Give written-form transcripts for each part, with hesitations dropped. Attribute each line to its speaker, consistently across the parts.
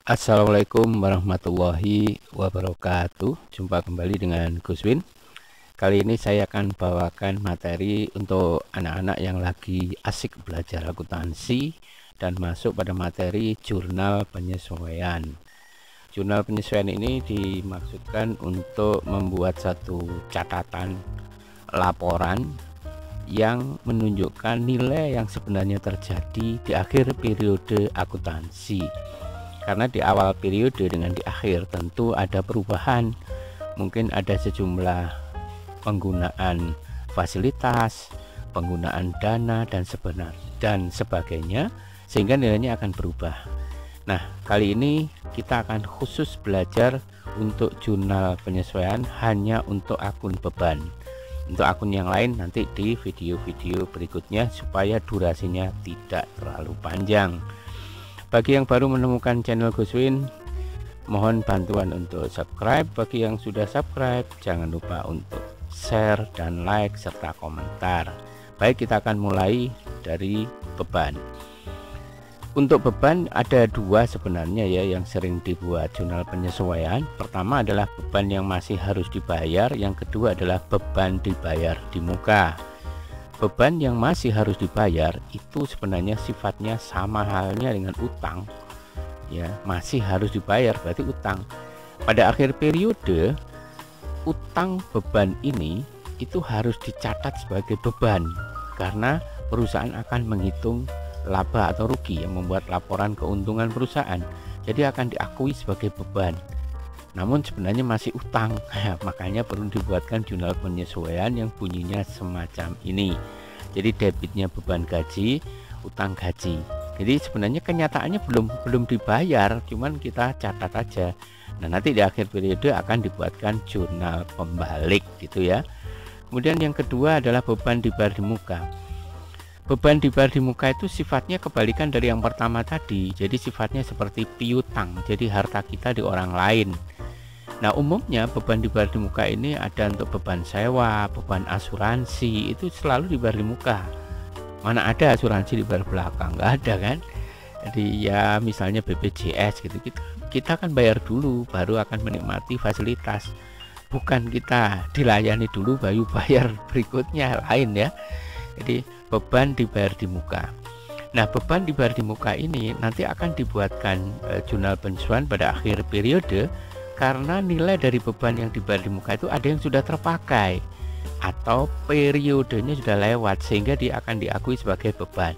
Speaker 1: Assalamualaikum warahmatullahi wabarakatuh. Jumpa kembali dengan Gus Win. Kali ini saya akan bawakan materi untuk anak-anak yang lagi asik belajar akuntansi dan masuk pada materi jurnal penyesuaian. Jurnal penyesuaian ini dimaksudkan untuk membuat satu catatan laporan yang menunjukkan nilai yang sebenarnya terjadi di akhir periode akuntansi. Karena di awal periode dengan di akhir tentu ada perubahan, mungkin ada sejumlah penggunaan fasilitas, penggunaan dana dan sebagainya, sehingga nilainya akan berubah. Nah, kali ini kita akan khusus belajar untuk jurnal penyesuaian hanya untuk akun beban. Untuk akun yang lain nanti di video-video berikutnya supaya durasinya tidak terlalu panjang. Bagi yang baru menemukan channel Gus Win, mohon bantuan untuk subscribe. Bagi yang sudah subscribe, jangan lupa untuk share dan like serta komentar. Baik, kita akan mulai dari beban. Untuk beban ada dua sebenarnya ya yang sering dibuat jurnal penyesuaian. Pertama adalah beban yang masih harus dibayar, yang kedua adalah beban dibayar di muka. Beban yang masih harus dibayar itu sebenarnya sifatnya sama halnya dengan utang, ya, masih harus dibayar berarti utang. Pada akhir periode, utang beban ini itu harus dicatat sebagai beban karena perusahaan akan menghitung laba atau rugi yang membuat laporan keuntungan perusahaan, jadi akan diakui sebagai beban. Namun sebenarnya masih utang, makanya perlu dibuatkan jurnal penyesuaian yang bunyinya semacam ini. Jadi debitnya beban gaji, utang gaji. Jadi sebenarnya kenyataannya belum dibayar, cuman kita catat aja. Nah, nanti di akhir periode akan dibuatkan jurnal pembalik gitu ya. Kemudian yang kedua adalah beban dibayar di muka. Beban dibayar di muka itu sifatnya kebalikan dari yang pertama tadi. Jadi sifatnya seperti piutang, jadi harta kita di orang lain. Nah, umumnya beban dibayar di muka ini ada untuk beban sewa, beban asuransi, itu selalu dibayar di muka. Mana ada asuransi dibayar belakang, nggak ada kan? Jadi ya misalnya BPJS gitu, kita kan bayar dulu baru akan menikmati fasilitas. Bukan kita dilayani dulu baru bayar berikutnya, lain ya. Jadi beban dibayar di muka. Nah, beban dibayar di muka ini nanti akan dibuatkan jurnal penyesuaian pada akhir periode. Karena nilai dari beban yang dibayar di muka itu ada yang sudah terpakai atau periodenya sudah lewat sehingga dia akan diakui sebagai beban.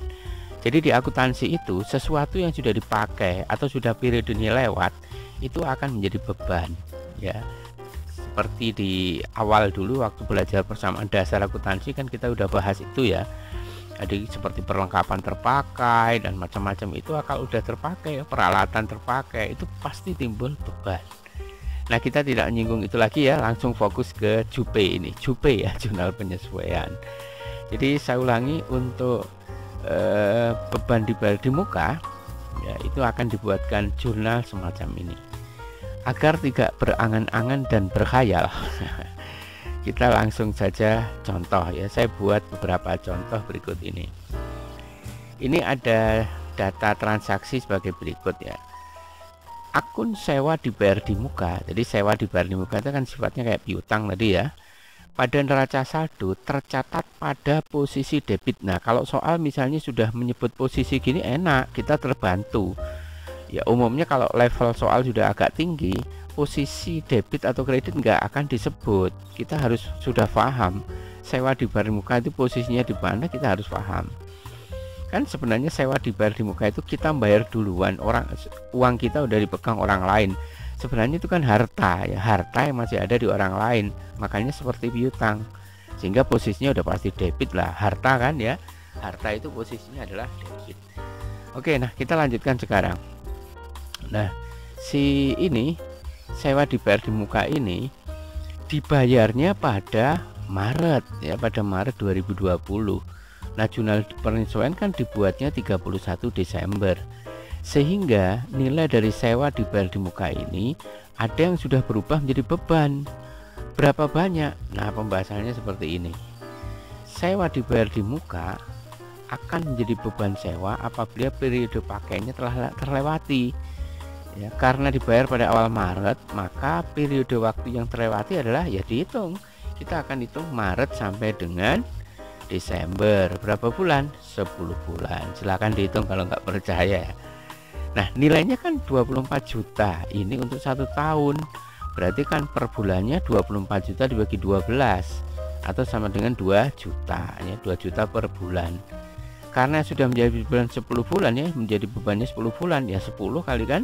Speaker 1: Jadi di akuntansi itu sesuatu yang sudah dipakai atau sudah periodenya lewat itu akan menjadi beban ya. Seperti di awal dulu waktu belajar persamaan dasar akuntansi kan kita udah bahas itu ya. Jadi seperti perlengkapan terpakai dan macam-macam itu kalau udah terpakai, peralatan terpakai itu pasti timbul beban. Nah, kita tidak menyinggung itu lagi ya, langsung fokus ke JUPE ini. JUPE ya, jurnal penyesuaian. Jadi saya ulangi, untuk beban dibayar di muka ya, itu akan dibuatkan jurnal semacam ini. Agar tidak berangan-angan dan berkhayal. Kita langsung saja contoh ya. Saya buat beberapa contoh berikut ini. Ini ada data transaksi sebagai berikut ya. Akun sewa dibayar di muka. Jadi sewa dibayar di muka itu kan sifatnya kayak piutang tadi ya. Pada neraca saldo tercatat pada posisi debit. Nah, kalau soal misalnya sudah menyebut posisi gini enak, kita terbantu. Ya, umumnya kalau level soal sudah agak tinggi, posisi debit atau kredit nggak akan disebut. Kita harus sudah paham sewa dibayar di muka itu posisinya di mana, kita harus paham. Kan sebenarnya sewa dibayar di muka itu kita bayar duluan, uang kita udah dipegang orang lain. Sebenarnya itu kan harta ya, harta yang masih ada di orang lain, makanya seperti piutang, sehingga posisinya udah pasti debit lah, harta kan ya, harta itu posisinya adalah debit. Oke, nah kita lanjutkan sekarang. Nah, si ini sewa dibayar di muka ini dibayarnya pada Maret ya, pada Maret 2020. Nah, jurnal penyesuaian kan dibuatnya 31 Desember. Sehingga nilai dari sewa dibayar di muka ini ada yang sudah berubah menjadi beban. Berapa banyak? Nah, pembahasannya seperti ini. Sewa dibayar di muka akan menjadi beban sewa apabila periode pakainya telah terlewati. ya, karena dibayar pada awal Maret, maka periode waktu yang terlewati adalah ya dihitung. Kita akan hitung Maret sampai dengan Desember. Berapa bulan? 10 bulan. Silahkan dihitung kalau nggak percaya. Nah, nilainya kan 24 juta. Ini untuk 1 tahun. Berarti kan per bulannya 24 juta dibagi 12 atau sama dengan 2 juta ya, 2 juta per bulan. Karena sudah menjadi bulan 10 bulan ya, menjadi bebannya 10 bulan ya, 10 kali kan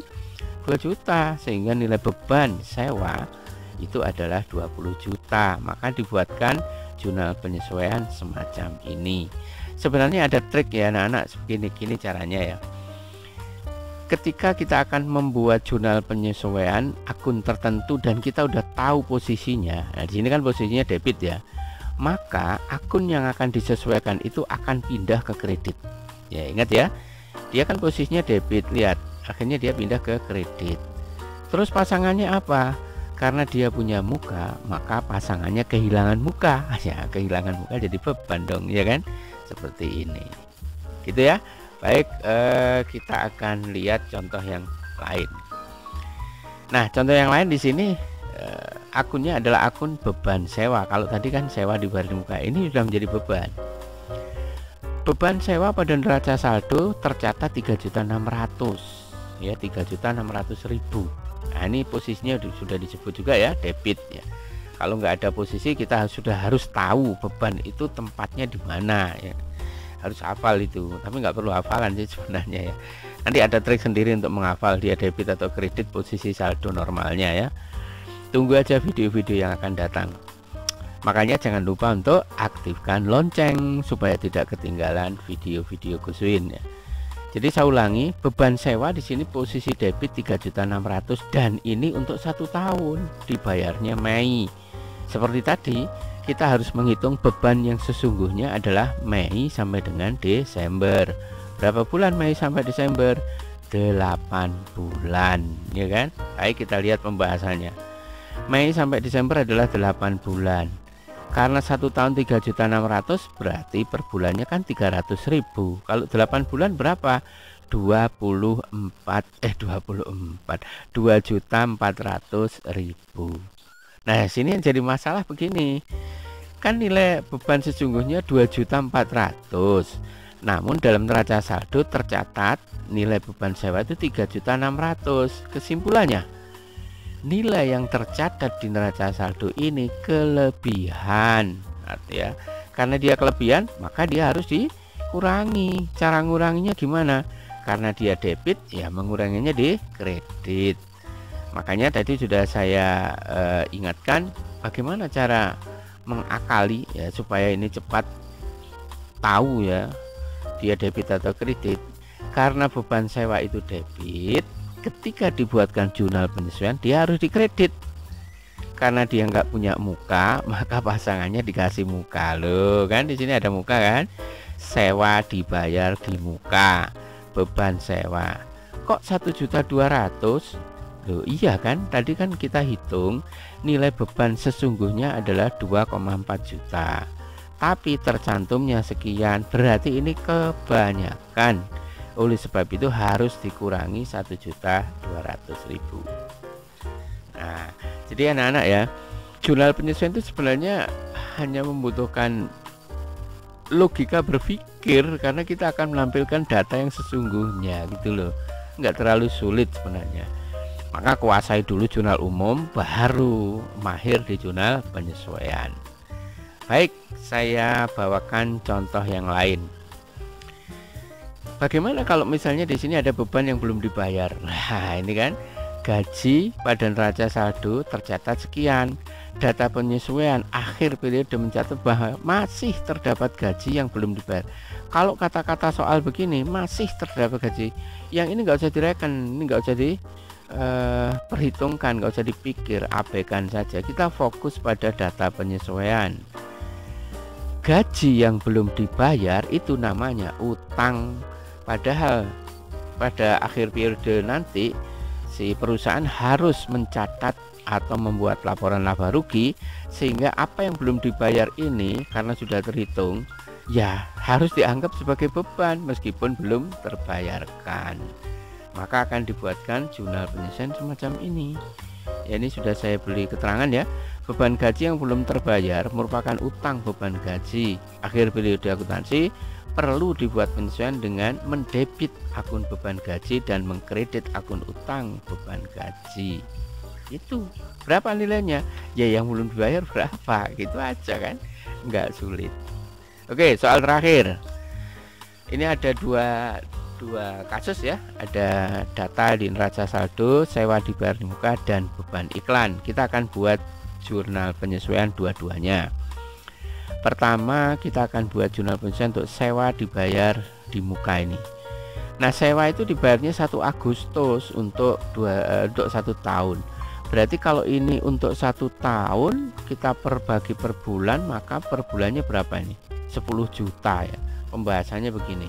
Speaker 1: 2 juta, sehingga nilai beban sewa itu adalah 20 juta. Maka dibuatkan jurnal penyesuaian semacam ini. Sebenarnya ada trik ya anak-anak, begini caranya ya. Ketika kita akan membuat jurnal penyesuaian akun tertentu dan kita udah tahu posisinya, nah di sini kan posisinya debit ya, maka akun yang akan disesuaikan itu akan pindah ke kredit. Ya ingat ya, dia kan posisinya debit, lihat, akhirnya dia pindah ke kredit. Terus pasangannya apa? Karena dia punya muka, maka pasangannya kehilangan muka. Ya kehilangan muka jadi beban dong, ya kan? Seperti ini, gitu ya. Baik, kita akan lihat contoh yang lain. Nah, contoh yang lain di sini akunnya adalah akun beban sewa. Kalau tadi kan sewa dibayar di muka, ini sudah menjadi beban. Beban sewa pada neraca saldo tercatat 3.600.000 ya, 3.600.000. Nah, ini posisinya sudah disebut juga ya, debit ya. Kalau nggak ada posisi, kita sudah harus tahu beban itu tempatnya di mana ya. Harus hafal itu, tapi nggak perlu hafalan sih sebenarnya ya. Nanti ada trik sendiri untuk menghafal dia debit atau kredit posisi saldo normalnya ya. Tunggu aja video-video yang akan datang. Makanya jangan lupa untuk aktifkan lonceng supaya tidak ketinggalan video-video Guswin ya. Jadi saya ulangi, beban sewa di sini posisi debit 3.600.000 dan ini untuk 1 tahun, dibayarnya Mei. Seperti tadi, kita harus menghitung beban yang sesungguhnya adalah Mei sampai dengan Desember. Berapa bulan Mei sampai Desember? 8 bulan, ya kan? Baik, kita lihat pembahasannya. Mei sampai Desember adalah 8 bulan. Karena 1 tahun 3.600.000 berarti per bulannya kan 300.000. Kalau 8 bulan berapa? 2.400.000. Nah, sini yang jadi masalah begini. Kan nilai beban sesungguhnya 2.400.000. Namun dalam neraca saldo tercatat nilai beban sewa itu 3.600.000. Kesimpulannya, nilai yang tercatat di neraca saldo ini kelebihan. Artinya, karena dia kelebihan, maka dia harus dikurangi. Cara nguranginya gimana? Karena dia debit, ya menguranginya di kredit. Makanya tadi sudah saya ingatkan bagaimana cara mengakali ya supaya ini cepat tahu ya dia debit atau kredit. Karena beban sewa itu debit, ketika dibuatkan jurnal penyesuaian dia harus dikredit. Karena dia nggak punya muka, maka pasangannya dikasih muka. Loh kan di sini ada muka kan, sewa dibayar di muka, beban sewa kok 1.200.000. Loh iya kan, tadi kan kita hitung nilai beban sesungguhnya adalah 2,4 juta. Tapi tercantumnya sekian, berarti ini kebanyakan. Oleh sebab itu harus dikurangi 1.200.000. Nah, jadi anak-anak ya, jurnal penyesuaian itu sebenarnya hanya membutuhkan logika berpikir karena kita akan menampilkan data yang sesungguhnya gitu loh. Nggak terlalu sulit sebenarnya. Maka kuasai dulu jurnal umum, baru mahir di jurnal penyesuaian. Baik, saya bawakan contoh yang lain. Bagaimana kalau misalnya di sini ada beban yang belum dibayar? Nah, ini kan gaji pada neraca saldo tercatat sekian. Data penyesuaian akhir periode mencatat bahwa masih terdapat gaji yang belum dibayar. Kalau kata-kata soal begini, masih terdapat gaji, yang ini nggak usah direken, ini nggak usah perhitungkan, nggak usah dipikir, abaikan saja. Kita fokus pada data penyesuaian. Gaji yang belum dibayar itu namanya utang. Padahal pada akhir periode nanti si perusahaan harus mencatat atau membuat laporan laba rugi, sehingga apa yang belum dibayar ini karena sudah terhitung ya harus dianggap sebagai beban meskipun belum terbayarkan. maka akan dibuatkan jurnal penyesuaian semacam ini. Ya, ini sudah saya beri keterangan ya. Beban gaji yang belum terbayar merupakan utang beban gaji akhir periode akuntansi, perlu dibuat penyesuaian dengan mendebit akun beban gaji dan mengkredit akun utang beban gaji. Itu berapa nilainya? Ya yang belum dibayar berapa, gitu aja kan, nggak sulit. Oke, soal terakhir. Ini ada dua kasus ya, ada data di neraca saldo, sewa dibayar di muka, dan beban iklan. Kita akan buat jurnal penyesuaian dua-duanya. Pertama, kita akan buat jurnal penyesuaian untuk sewa dibayar di muka ini. Nah, sewa itu dibayarnya 1 Agustus untuk 1 tahun. Berarti kalau ini untuk 1 tahun kita perbagi per bulan, maka per bulannya berapa ini? 10 juta ya. Pembahasannya begini.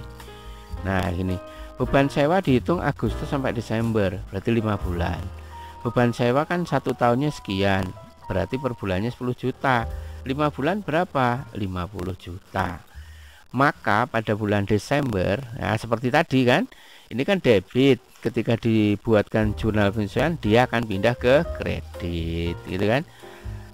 Speaker 1: Nah, ini beban sewa dihitung Agustus sampai Desember, berarti 5 bulan. Beban sewa kan 1 tahunnya sekian, berarti per bulannya 10 juta. 5 bulan berapa? 50 juta. Maka pada bulan Desember, nah seperti tadi kan, ini kan debit, ketika dibuatkan jurnal penyesuaian dia akan pindah ke kredit, gitu kan.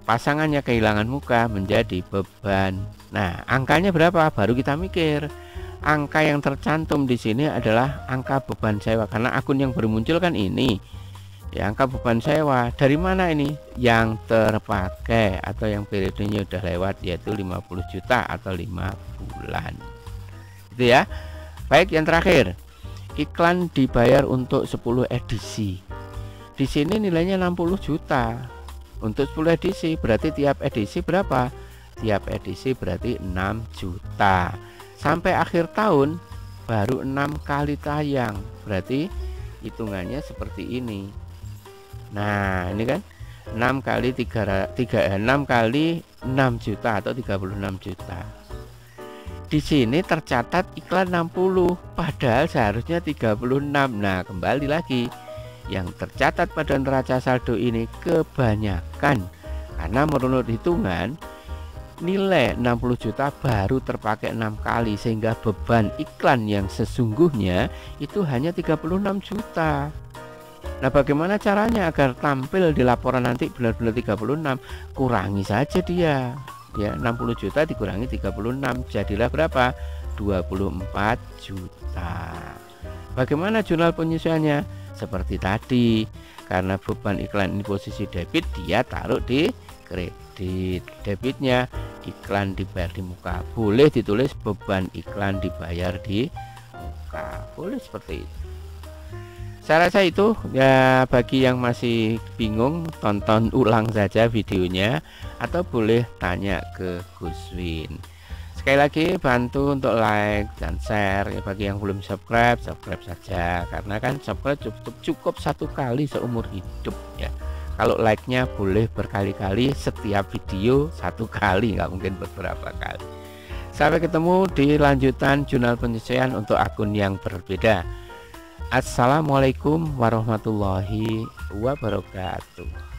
Speaker 1: Pasangannya kehilangan muka menjadi beban. Nah, angkanya berapa? Baru kita mikir. Angka yang tercantum di sini adalah angka beban sewa, karena akun yang baru muncul kan ini. Ya, angka beban sewa dari mana ini? Yang terpakai atau yang periodenya udah lewat, yaitu 50 juta atau 5 bulan. Itu ya. Baik, yang terakhir. Iklan dibayar untuk 10 edisi. Di sini nilainya 60 juta. Untuk 10 edisi, berarti tiap edisi berapa? Tiap edisi berarti 6 juta. Sampai akhir tahun baru 6 kali tayang. Berarti hitungannya seperti ini. Nah, ini kan 6 kali 6 juta atau 36 juta. Di sini tercatat iklan 60, padahal seharusnya 36. Nah, kembali lagi, yang tercatat pada neraca saldo ini kebanyakan, karena menurut hitungan nilai 60 juta baru terpakai 6 kali, sehingga beban iklan yang sesungguhnya itu hanya 36 juta. Nah, bagaimana caranya agar tampil di laporan nanti benar-benar 36? Kurangi saja dia. Ya, 60 juta dikurangi 36, jadilah berapa? 24 juta. Bagaimana jurnal penyesuaiannya? Seperti tadi, karena beban iklan ini posisi debit, dia taruh di kredit. Debitnya iklan dibayar di muka. Boleh ditulis beban iklan dibayar di muka. Boleh seperti itu. Saya rasa itu ya, bagi yang masih bingung, tonton ulang saja videonya atau boleh tanya ke Guswin. Sekali lagi bantu untuk like dan share ya. Bagi yang belum subscribe, subscribe saja, karena kan subscribe cukup 1 kali seumur hidup ya. Kalau like-nya boleh berkali-kali, setiap video 1 kali, nggak mungkin beberapa kali. Sampai ketemu di lanjutan jurnal penyesuaian untuk akun yang berbeda. Assalamualaikum warahmatullahi wabarakatuh.